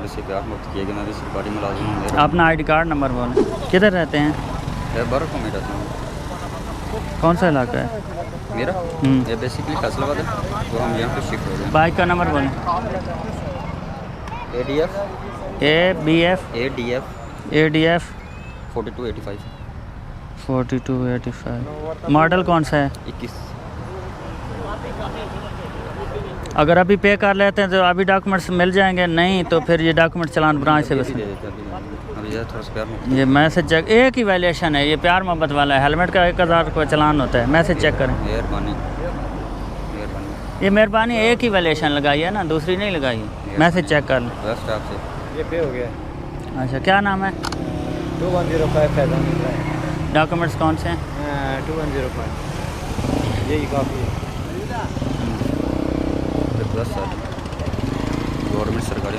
मेरे से प्यार मुक्त किया गया। मैं भी सरकारी मुलाजिम हूँ। मेरा अपना आईडी कार्ड नंबर बोलें। किधर रहते हैं? बर्फ में रहता हूँ। कौन सा इलाका है? मेरा ये बेसिकली फैसलाबाद है, तो हम यहाँ पे शिफ्ट हो गए। बाइक का नंबर बोलें। ADF ABF ADF 4285 4285। मॉडल कौन सा है? 21। अगर अभी पे कर लेते हैं तो अभी डॉक्यूमेंट्स मिल जाएंगे, नहीं तो फिर ये डॉक्यूमेंट चलान ब्रांच से बस। अभी ये थोड़ा सा प्यार मुक्त। ये मैसेज चेक, एक ही वैल्यूएशन है, ये प्यार मोहब्बत वाला है। हेलमेट का 1000 का चलान होता है। मैसेज चेक करें। मेहरबानी। ये मेहरबानी एक ही वैल्यूएशन लगाई है ना, दूसरी नहीं लगाई। मैसेज चेक कर लें। बस आपसे ये पे हो गया। अच्छा, क्या नाम है? 2105 फैजान। डॉक्यूमेंट्स कौन से हैं? 2105 यही काफ़ी है। बस सर गवर्नमेंट सरकारी